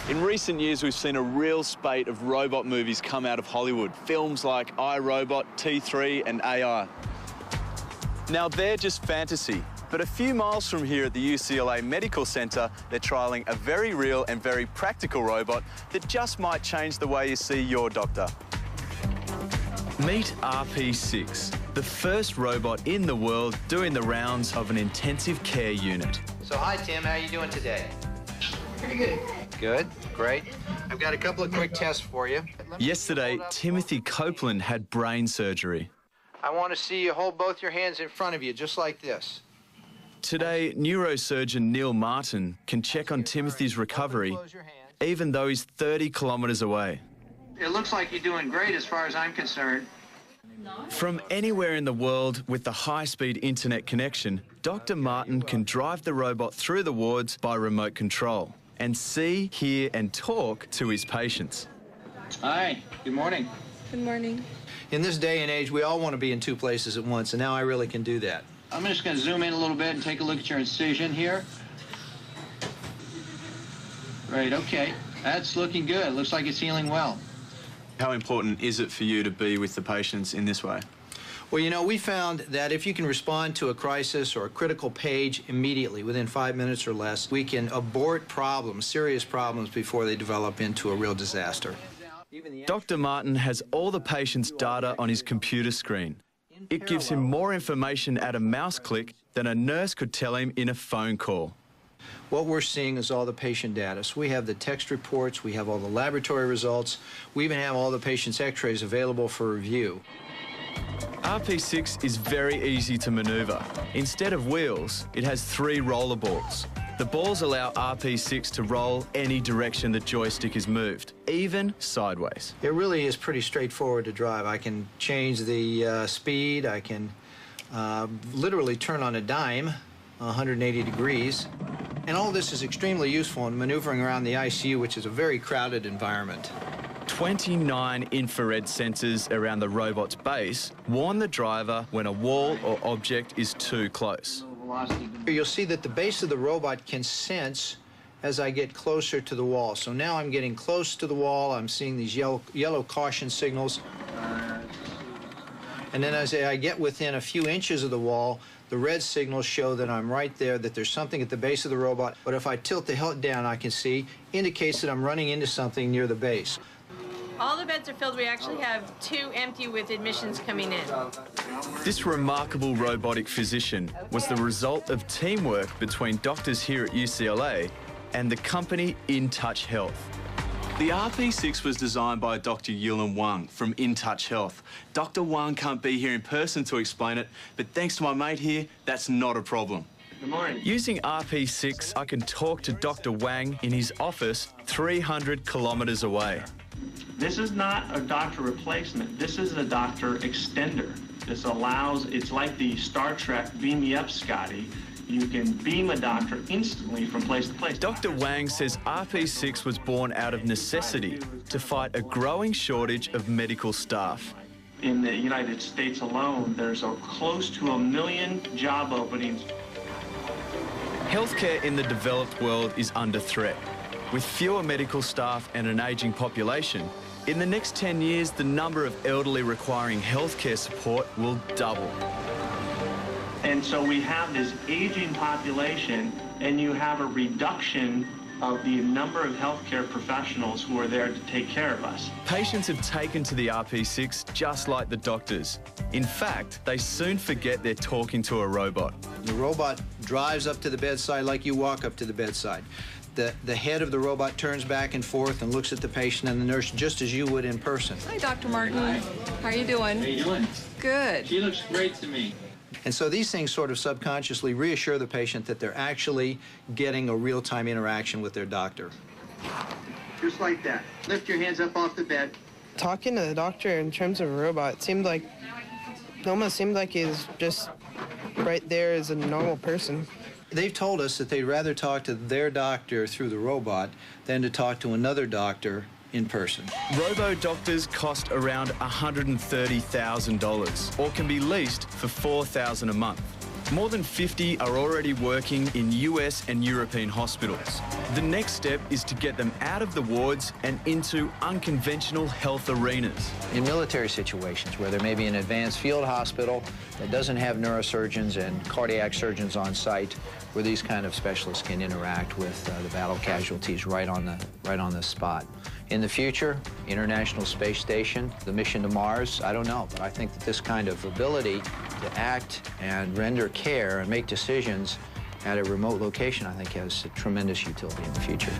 In recent years, we've seen a real spate of robot movies come out of Hollywood. Films like I, Robot, T3 and AI. Now, they're just fantasy, but a few miles from here at the UCLA Medical Center, they're trialling a very real and very practical robot that just might change the way you see your doctor. Meet RP6, the first robot in the world doing the rounds of an intensive care unit. So hi, Tim. How you doing today? Pretty good. Good. Great. I've got a couple of quick tests for you. Yesterday, Timothy Copeland had brain surgery. I want to see you hold both your hands in front of you, just like this. Today, neurosurgeon Neil Martin can check on Timothy's recovery, even though he's 30 kilometres away. It looks like you're doing great as far as I'm concerned. From anywhere in the world with the high-speed internet connection, Dr. Martin can drive the robot through the wards by remote control and see, hear and talk to his patients. Hi. Good morning. Good morning. In this day and age, we all want to be in two places at once, and now I really can do that. I'm just going to zoom in a little bit and take a look at your incision here. Right, okay. That's looking good. Looks like it's healing well. How important is it for you to be with the patients in this way? Well, you know, we found that if you can respond to a crisis or a critical page immediately, within 5 minutes or less, we can abort problems, serious problems, before they develop into a real disaster. Dr. Martin has all the patient's data on his computer screen. It gives him more information at a mouse click than a nurse could tell him in a phone call. What we're seeing is all the patient data. So we have the text reports, we have all the laboratory results, we even have all the patient's x-rays available for review. RP6 is very easy to manoeuvre. Instead of wheels, it has 3 roller balls. The balls allow RP6 to roll any direction the joystick is moved, even sideways. It really is pretty straightforward to drive. I can change the speed, I can literally turn on a dime 180 degrees. And all this is extremely useful in maneuvering around the ICU, which is a very crowded environment. 29 infrared sensors around the robot's base warn the driver when a wall or object is too close. You'll see that the base of the robot can sense as I get closer to the wall. So now I'm getting close to the wall, I'm seeing these yellow caution signals. And then as I get within a few inches of the wall, the red signals show that I'm right there, that there's something at the base of the robot. But if I tilt the head down, I can see, indicates that I'm running into something near the base. All the beds are filled. We actually have 2 empty with admissions coming in. This remarkable robotic physician was the result of teamwork between doctors here at UCLA and the company In Touch Health. The RP6 was designed by Dr. Yulin Wang from In Touch Health. Dr. Wang can't be here in person to explain it, but thanks to my mate here, that's not a problem. Good morning. Using RP6, I can talk to Dr. Wang in his office 300 kilometres away. This is not a doctor replacement. This is a doctor extender. This allows, it's like the Star Trek Beam Me Up, Scotty. You can beam a doctor instantly from place to place. Dr. Wang says RP6 was born out of necessity to fight a growing shortage of medical staff. In the United States alone, there's close to 1 million job openings. Healthcare in the developed world is under threat. With fewer medical staff and an ageing population, in the next 10 years, the number of elderly requiring healthcare support will double. And so we have this aging population, and you have a reduction of the number of healthcare professionals who are there to take care of us. Patients have taken to the RP6 just like the doctors. In fact, they soon forget they're talking to a robot. The robot drives up to the bedside like you walk up to the bedside. The head of the robot turns back and forth and looks at the patient and the nurse just as you would in person. Hi, Dr. Martin. Hi. How are you doing? How you doing? Good. She looks great to me. And so these things sort of subconsciously reassure the patient that they're actually getting a real-time interaction with their doctor. Just like that. Lift your hands up off the bed. Talking to the doctor in terms of a robot almost seemed like he's just right there as a normal person. They've told us that they'd rather talk to their doctor through the robot than to talk to another doctor in person. Robo-doctors cost around $130,000 or can be leased for $4,000 a month. More than 50 are already working in US and European hospitals. The next step is to get them out of the wards and into unconventional health arenas. In military situations where there may be an advanced field hospital that doesn't have neurosurgeons and cardiac surgeons on site, where these kind of specialists can interact with the battle casualties right on the spot. In the future, International Space Station, the mission to Mars, I don't know, but I think that this kind of ability to act and render care and make decisions at a remote location, I think, has a tremendous utility in the future.